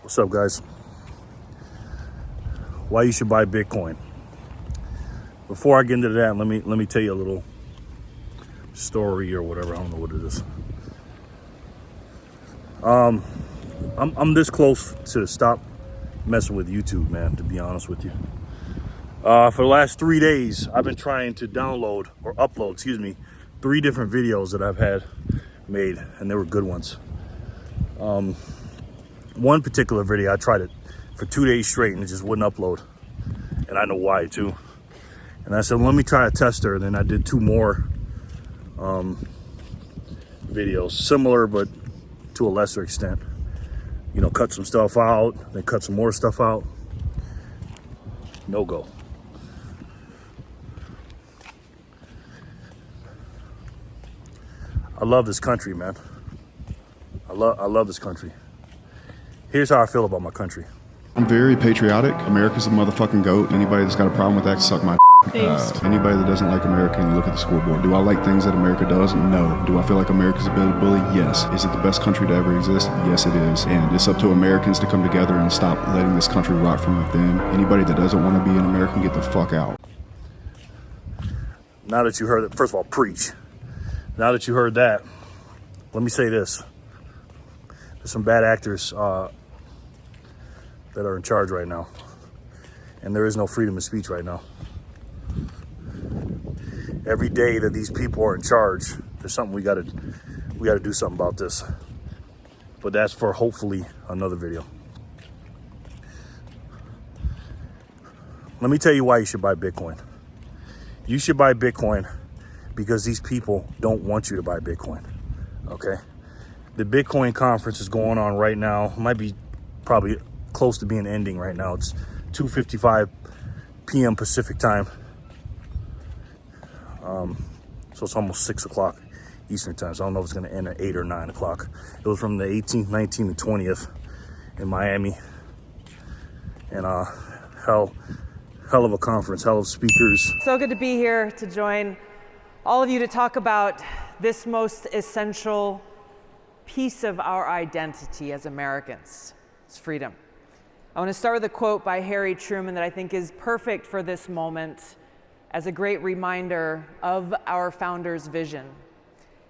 What's up, guys? Why you should buy Bitcoin. Before I get into that, let me tell you a little story or whatever. I don't know what it is. I'm this close to stop messing with YouTube, man, to be honest with you. For the last 3 days, I've been trying to download or upload, 3 different videos that I've had made, and they were good ones. One particular video, I tried it for 2 days straight and it just wouldn't upload. And I know why too. And I said, well, let me try a tester. And then I did 2 more videos, similar but to a lesser extent. You know, cut some stuff out, then cut some more stuff out. No go. I love this country, man. I love this country. Here's how I feel about my country. I'm very patriotic. America's a motherfucking goat. Anybody that's got a problem with that can suck my anybody that doesn't like America can look at the scoreboard. Do I like things that America does? No. Do I feel like America's a bit of a bully? Yes. Is it the best country to ever exist? Yes, it is. And it's up to Americans to come together and stop letting this country rot from within. Anybody that doesn't want to be an American, get the fuck out. Now that you heard it, first of all, preach. Now that you heard that, let me say this. There's some bad actors that are in charge right now. And there is no freedom of speech right now. Every day that these people are in charge, there's something we gotta do something about this. But that's for hopefully another video. Let me tell you why you should buy Bitcoin. You should buy Bitcoin because these people don't want you to buy Bitcoin, okay? The Bitcoin conference is going on right now. It might be probably close to being ending right now. It's 2:55 p.m. Pacific time. So it's almost 6 o'clock Eastern time. So I don't know if it's going to end at 8 or 9 o'clock. It was from the 18th, 19th, and 20th in Miami. And hell of a conference, hell of speakers. So good to be here to join all of you to talk about this most essential piece of our identity as Americans. It's freedom. I want to start with a quote by Harry Truman that I think is perfect for this moment as a great reminder of our founder's vision.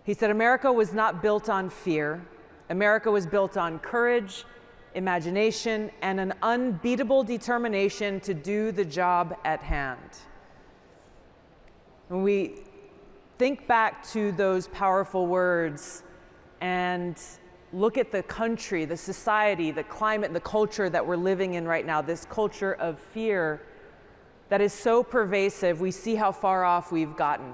He said, "America was not built on fear. America was built on courage, imagination, and an unbeatable determination to do the job at hand." When we think back to those powerful words and look at the country, the society, the climate, the culture that we're living in right now, this culture of fear that is so pervasive, we see how far off we've gotten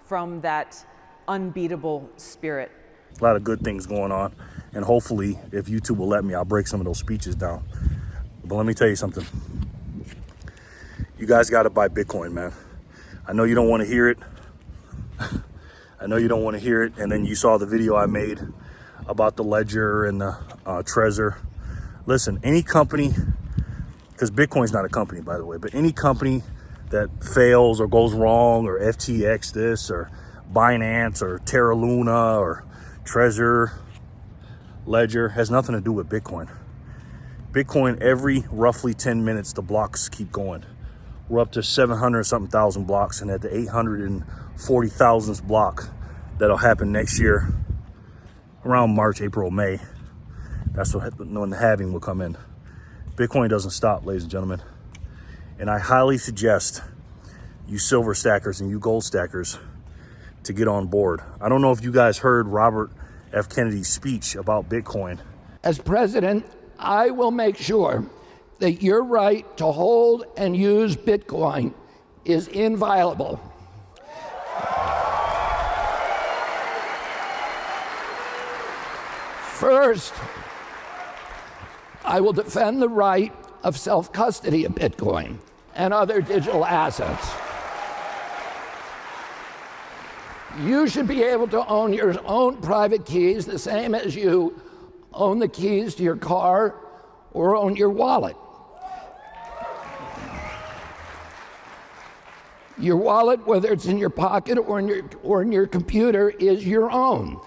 from that unbeatable spirit. A lot of good things going on. And hopefully, if YouTube will let me, I'll break some of those speeches down. But let me tell you something. You guys got to buy Bitcoin, man. I know you don't want to hear it. I know you don't want to hear it. And then you saw the video I made about the Ledger and the Trezor. Listen, any company, because Bitcoin's not a company, by the way, but any company that fails or goes wrong, or FTX this, or Binance, or Terra Luna, or Trezor, Ledger, has nothing to do with Bitcoin. Bitcoin, every roughly 10 minutes, the blocks keep going. We're up to 700-something thousand blocks, and at the 840,000th block that'll happen next year, around March, April, May, that's when the halving will come in. Bitcoin doesn't stop, ladies and gentlemen. And I highly suggest you silver stackers and you gold stackers to get on board. I don't know if you guys heard Robert F. Kennedy's speech about Bitcoin. As president, I will make sure that your right to hold and use Bitcoin is inviolable. First, I will defend the right of self-custody of Bitcoin and other digital assets. You should be able to own your own private keys the same as you own the keys to your car or own your wallet. Your wallet, whether it's in your pocket or in your computer, is your own.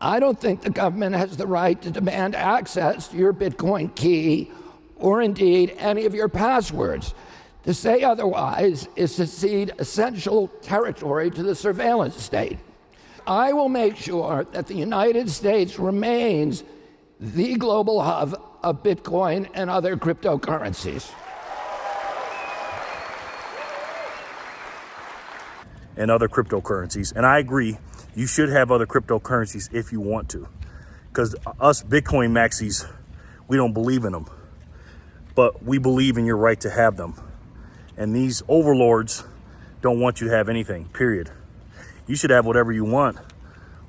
I don't think the government has the right to demand access to your Bitcoin key or indeed any of your passwords. To say otherwise is to cede essential territory to the surveillance state. I will make sure that the United States remains the global hub of Bitcoin and other cryptocurrencies. And other cryptocurrencies. And I agree, you should have other cryptocurrencies if you want to. Because us Bitcoin maxis, we don't believe in them. But we believe in your right to have them. And these overlords don't want you to have anything, period. You should have whatever you want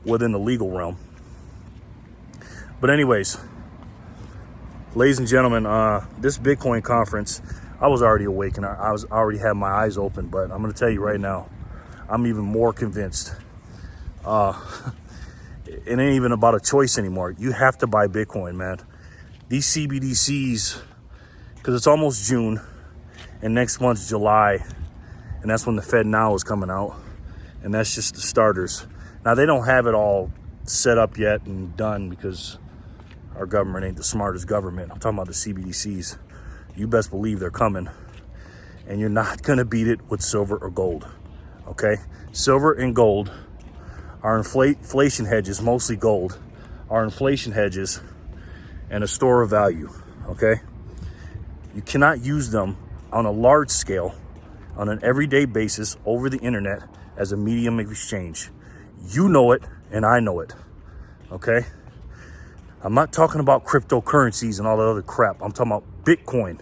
within the legal realm. But anyways, ladies and gentlemen, this Bitcoin conference, I was already awake and I already had my eyes open, but I'm going to tell you right now, I'm even more convinced. It ain't even about a choice anymore. You have to buy Bitcoin, man. These CBDCs, because it's almost June and next month's July, and that's when the Fed Now is coming out, and that's just the starters. Now, they don't have it all set up yet and done because our government ain't the smartest government. I'm talking about the CBDCs. You best believe they're coming, and you're not going to beat it with silver or gold, okay? Silver and gold are inflation hedges, mostly gold, are inflation hedges and a store of value, okay? You cannot use them on a large scale, on an everyday basis over the internet as a medium of exchange. You know it, and I know it, okay? I'm not talking about cryptocurrencies and all that other crap. I'm talking about Bitcoin.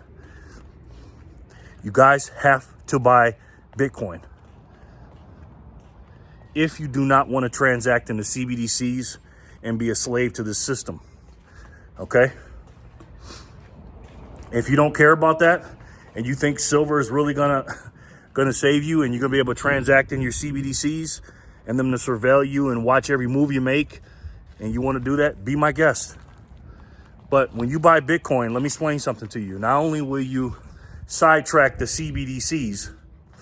You guys have to buy Bitcoin. If you do not want to transact in the CBDCs and be a slave to this system, okay? If you don't care about that, and you think silver is really gonna save you, and you're gonna be able to transact in your CBDCs, and them to surveil you and watch every move you make, and you want to do that, be my guest. But when you buy Bitcoin, let me explain something to you. Not only will you sidetrack the CBDCs,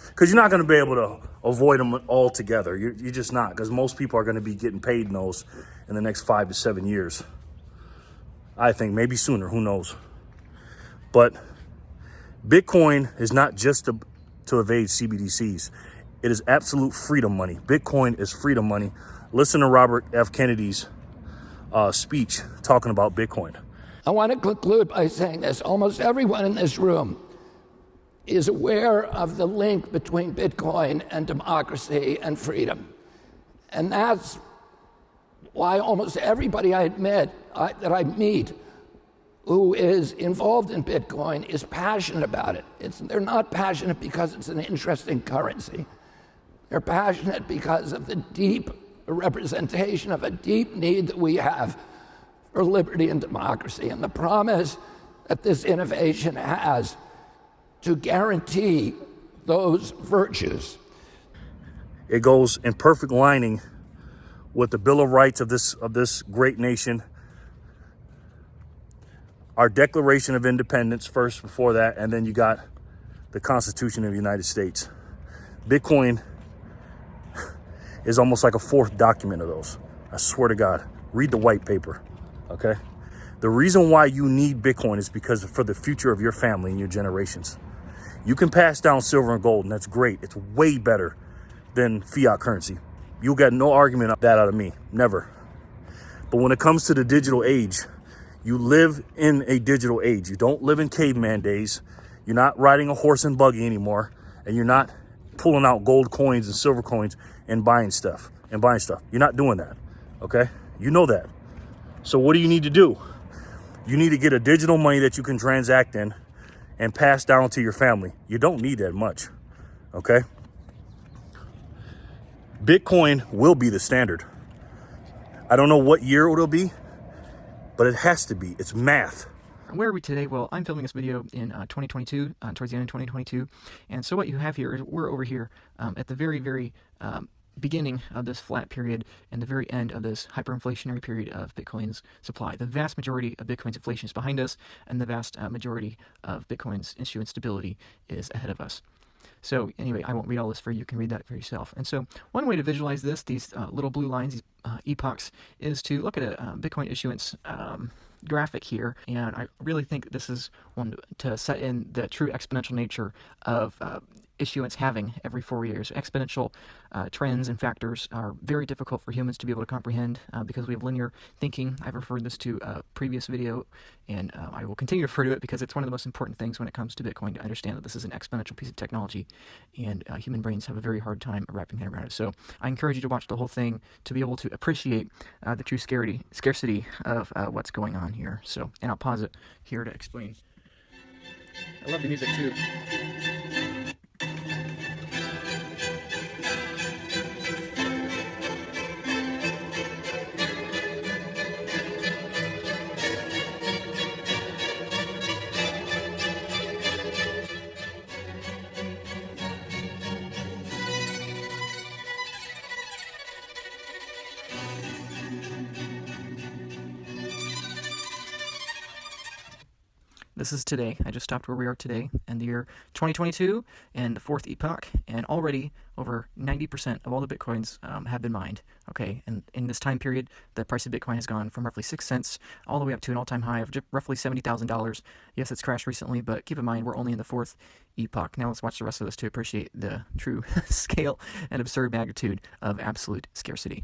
because you're not going to be able to avoid them altogether. You're just not, because most people are going to be getting paid in those in the next 5 to 7 years. I think maybe sooner, who knows. But Bitcoin is not just to evade CBDCs. It is absolute freedom money. Bitcoin is freedom money. Listen to Robert F. Kennedy's speech talking about Bitcoin. I want to conclude by saying this. Almost everyone in this room is aware of the link between Bitcoin and democracy and freedom. And that's why almost everybody I admit that I meet who is involved in Bitcoin is passionate about it. They're not passionate because it's an interesting currency. They're passionate because of the deep representation of a deep need that we have for liberty and democracy, and the promise that this innovation has to guarantee those virtues. It goes in perfect lining with the Bill of Rights of this great nation. Our Declaration of Independence first, before that, and then you got the Constitution of the United States. Bitcoin is almost like a fourth document of those. I swear to God, read the white paper, okay? The reason why you need Bitcoin is because for the future of your family and your generations. You can pass down silver and gold, and that's great. It's way better than fiat currency. You'll get no argument of that out of me, never. But when it comes to the digital age, you live in a digital age. You don't live in caveman days. You're not riding a horse and buggy anymore, and you're not pulling out gold coins and silver coins and buying stuff. You're not doing that, okay? You know that. So what do you need to do? You need to get a digital money that you can transact in and pass down to your family. You don't need that much, okay? Bitcoin will be the standard. I don't know what year it'll be, but it has to be. It's math. Where are we today? Well, I'm filming this video in 2022, towards the end of 2022. And so what you have here is we're over here at the very, very beginning of this flat period and the very end of this hyperinflationary period of Bitcoin's supply. The vast majority of Bitcoin's inflation is behind us, and the vast majority of Bitcoin's issue and stability is ahead of us. So anyway, I won't read all this for you. You can read that for yourself. And so one way to visualize this, these little blue lines, these epochs, is to look at a Bitcoin issuance graphic here. And I really think this is one to set in the true exponential nature of issuance having every 4 years. Exponential trends and factors are very difficult for humans to be able to comprehend because we have linear thinking. I've referred this to a previous video, and I will continue to refer to it because it's one of the most important things when it comes to Bitcoin, to understand that this is an exponential piece of technology, and human brains have a very hard time wrapping their head around it. So I encourage you to watch the whole thing to be able to appreciate the true scarcity of what's going on here. So, and I'll pause it here to explain. I love the music too. This is today. I just stopped where we are today in the year 2022 and the fourth epoch, and already over 90% of all the Bitcoins have been mined. Okay, and in this time period, the price of Bitcoin has gone from roughly 6 cents all the way up to an all-time high of roughly $70,000. Yes, it's crashed recently, but keep in mind we're only in the fourth epoch. Now let's watch the rest of this to appreciate the true scale and absurd magnitude of absolute scarcity.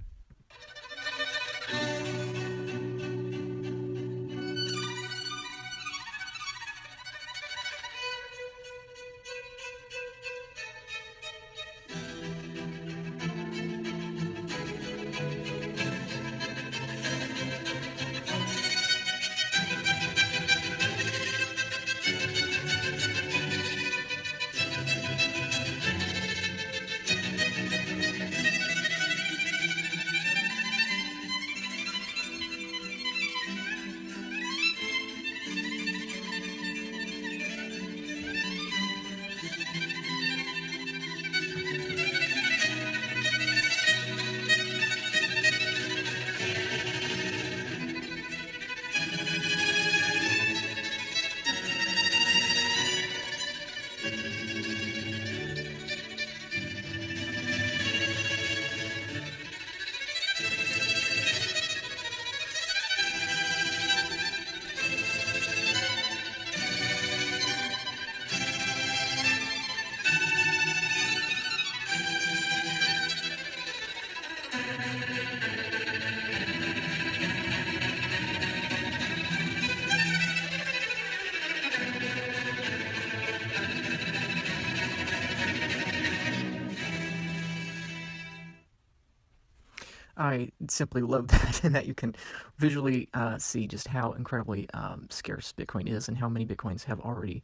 I simply love that, and that you can visually see just how incredibly scarce Bitcoin is and how many Bitcoins have already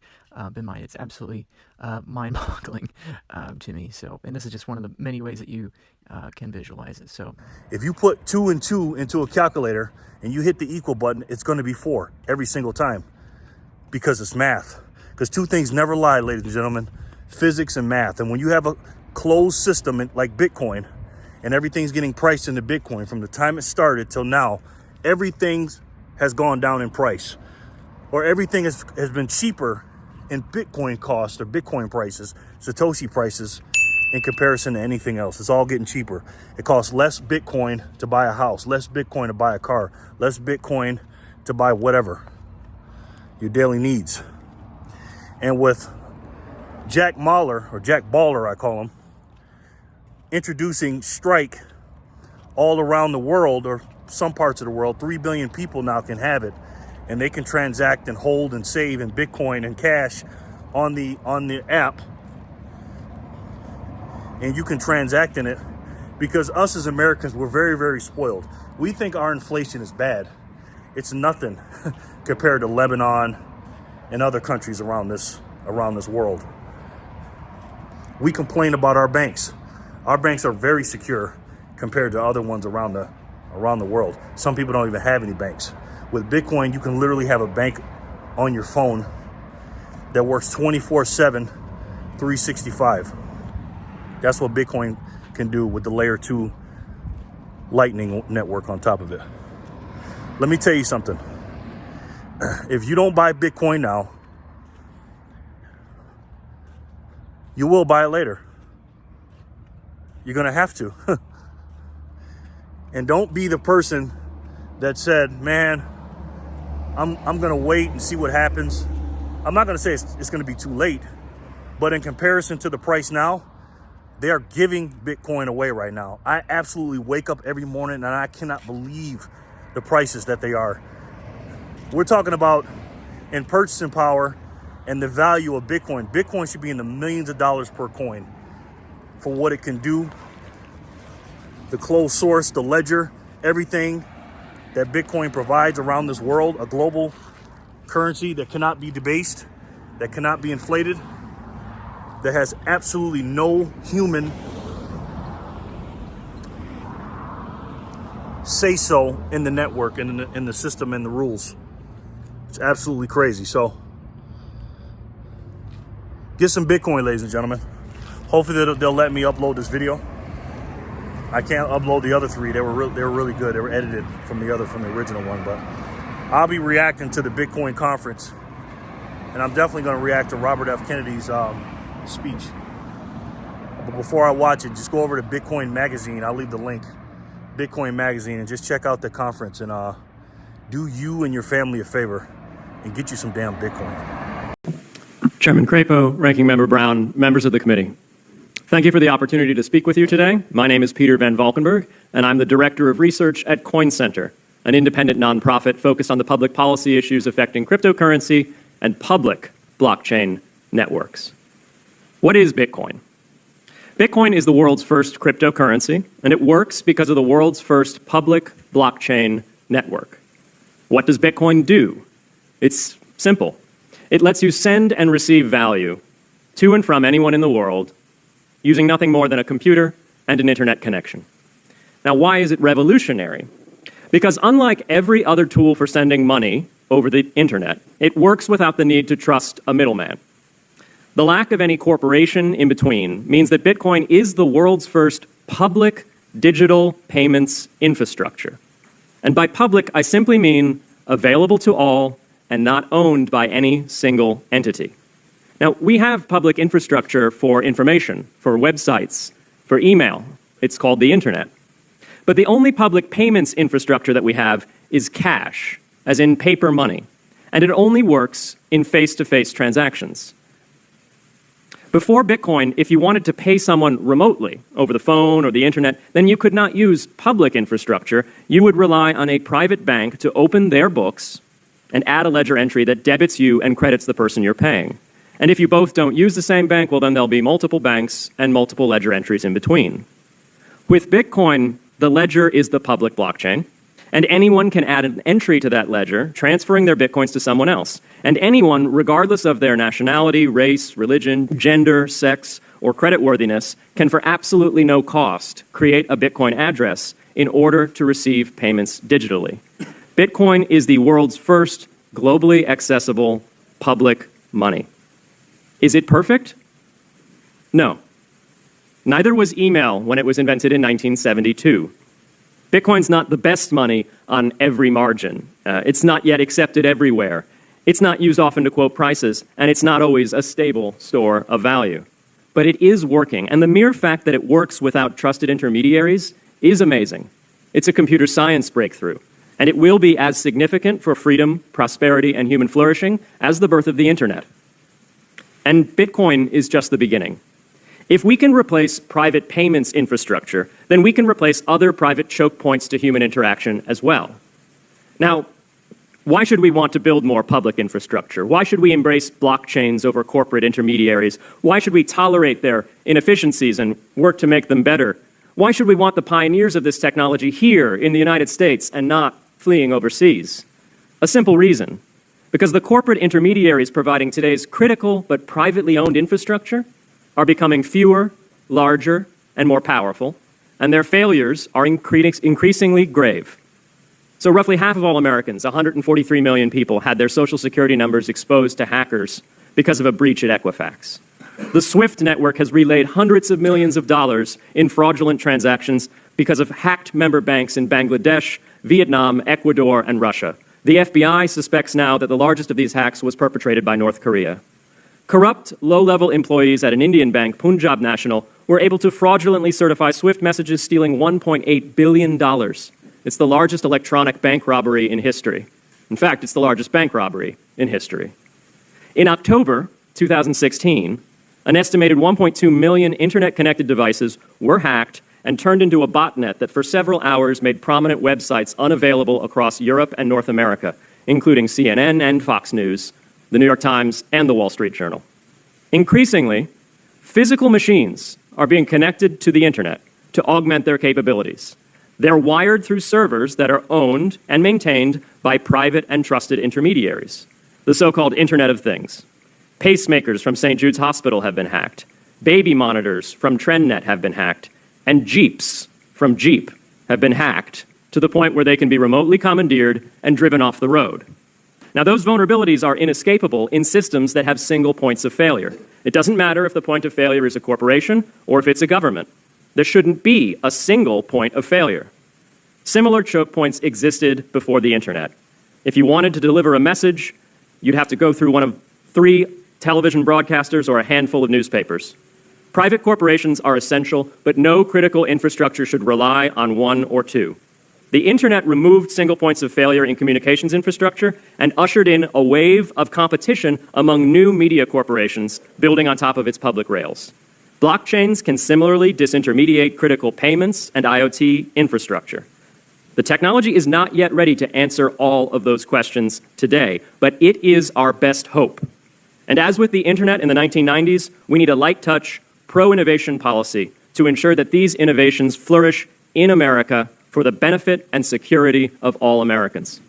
been mined. It's absolutely mind-boggling to me. So, and this is just one of the many ways that you can visualize it. So, if you put 2 and 2 into a calculator and you hit the equal button, it's going to be 4 every single time because it's math. Because two things never lie, ladies and gentlemen: physics and math. And when you have a closed system like Bitcoin, and everything's getting priced into Bitcoin from the time it started till now, everything has gone down in price, or everything has been cheaper in Bitcoin cost or Bitcoin prices, Satoshi prices, in comparison to anything else. It's all getting cheaper. It costs less Bitcoin to buy a house, less Bitcoin to buy a car, less Bitcoin to buy whatever, your daily needs. And with Jack Mallers, or Jack Baller, I call him, introducing Strike all around the world, or some parts of the world, 3 billion people now can have it, and they can transact and hold and save in Bitcoin and cash on the app, and you can transact in it. Because us as Americans, we're very, very spoiled. We think our inflation is bad. It's nothing compared to Lebanon and other countries around this world. We complain about our banks. Our banks are very secure compared to other ones around the world. Some people don't even have any banks. With Bitcoin, you can literally have a bank on your phone that works 24/7, 365. That's what Bitcoin can do with the layer 2 Lightning network on top of it. Let me tell you something. If you don't buy Bitcoin now, you will buy it later. You're going to have to. And don't be the person that said, man, I'm going to wait and see what happens. I'm not going to say it's going to be too late, but in comparison to the price now, they are giving Bitcoin away right now. I absolutely wake up every morning and I cannot believe the prices that they are. We're talking about in purchasing power and the value of Bitcoin. Bitcoin should be in the millions of dollars per coin for what it can do. The closed source, the ledger, everything that Bitcoin provides around this world, a global currency that cannot be debased, that cannot be inflated, that has absolutely no human say-so in the network and in the system and the rules. It's absolutely crazy. So get some Bitcoin, ladies and gentlemen. Hopefully they'll let me upload this video. I can't upload the other three. They were really good. They were edited from the original one, but I'll be reacting to the Bitcoin conference, and I'm definitely going to react to Robert F. Kennedy's speech. But before I watch it, just go over to Bitcoin Magazine. I'll leave the link. Bitcoin Magazine, and just check out the conference and do you and your family a favor and get you some damn Bitcoin. Chairman Crapo, Ranking Member Brown, members of the committee. Thank you for the opportunity to speak with you today. My name is Peter Van Valkenburg, and I'm the Director of Research at Coin Center, an independent nonprofit focused on the public policy issues affecting cryptocurrency and public blockchain networks. What is Bitcoin? Bitcoin is the world's first cryptocurrency, and it works because of the world's first public blockchain network. What does Bitcoin do? It's simple. It lets you send and receive value to and from anyone in the world using nothing more than a computer and an internet connection. Now, why is it revolutionary? Because unlike every other tool for sending money over the internet, it works without the need to trust a middleman. The lack of any corporation in between means that Bitcoin is the world's first public digital payments infrastructure. And by public, I simply mean available to all and not owned by any single entity. Now, we have public infrastructure for information, for websites, for email. It's called the internet. But the only public payments infrastructure that we have is cash, as in paper money. And it only works in face-to-face transactions. Before Bitcoin, if you wanted to pay someone remotely over the phone or the internet, then you could not use public infrastructure. You would rely on a private bank to open their books and add a ledger entry that debits you and credits the person you're paying. And if you both don't use the same bank, well, then there'll be multiple banks and multiple ledger entries in between. With Bitcoin, the ledger is the public blockchain, and anyone can add an entry to that ledger, transferring their Bitcoins to someone else. And anyone, regardless of their nationality, race, religion, gender, sex, or creditworthiness, can for absolutely no cost create a Bitcoin address in order to receive payments digitally. Bitcoin is the world's first globally accessible public money. Is it perfect? No. Neither was email when it was invented in 1972. Bitcoin's not the best money on every margin. It's not yet accepted everywhere. It's not used often to quote prices, and it's not always a stable store of value. But it is working, and the mere fact that it works without trusted intermediaries is amazing. It's a computer science breakthrough, and it will be as significant for freedom, prosperity, and human flourishing as the birth of the internet. And Bitcoin is just the beginning. If we can replace private payments infrastructure, then we can replace other private choke points to human interaction as well. Now, why should we want to build more public infrastructure? Why should we embrace blockchains over corporate intermediaries? Why should we tolerate their inefficiencies and work to make them better? Why should we want the pioneers of this technology here in the United States and not fleeing overseas? A simple reason. Because the corporate intermediaries providing today's critical but privately owned infrastructure are becoming fewer, larger, and more powerful, and their failures are increasingly grave. So roughly half of all Americans, 143 million people, had their Social Security numbers exposed to hackers because of a breach at Equifax. The SWIFT network has relayed hundreds of millions of dollars in fraudulent transactions because of hacked member banks in Bangladesh, Vietnam, Ecuador, and Russia. The FBI suspects now that the largest of these hacks was perpetrated by North Korea. Corrupt, low-level employees at an Indian bank, Punjab National, were able to fraudulently certify SWIFT messages stealing $1.8 billion. It's the largest electronic bank robbery in history. In fact, it's the largest bank robbery in history. In October 2016, an estimated 1.2 million internet-connected devices were hacked and turned into a botnet that for several hours made prominent websites unavailable across Europe and North America, including CNN and Fox News, the New York Times, and the Wall Street Journal. Increasingly, physical machines are being connected to the internet to augment their capabilities. They're wired through servers that are owned and maintained by private and trusted intermediaries, the so-called Internet of Things. Pacemakers from St. Jude's Hospital have been hacked. Baby monitors from TrendNet have been hacked. And Jeeps from Jeep have been hacked to the point where they can be remotely commandeered and driven off the road. Now, those vulnerabilities are inescapable in systems that have single points of failure. It doesn't matter if the point of failure is a corporation or if it's a government. There shouldn't be a single point of failure. Similar choke points existed before the internet. If you wanted to deliver a message, you'd have to go through one of 3 television broadcasters or a handful of newspapers. Private corporations are essential, but no critical infrastructure should rely on 1 or 2. The internet removed single points of failure in communications infrastructure and ushered in a wave of competition among new media corporations building on top of its public rails. Blockchains can similarly disintermediate critical payments and IoT infrastructure. The technology is not yet ready to answer all of those questions today, but it is our best hope. And as with the internet in the 1990s, we need a light-touch, pro-innovation policy to ensure that these innovations flourish in America for the benefit and security of all Americans.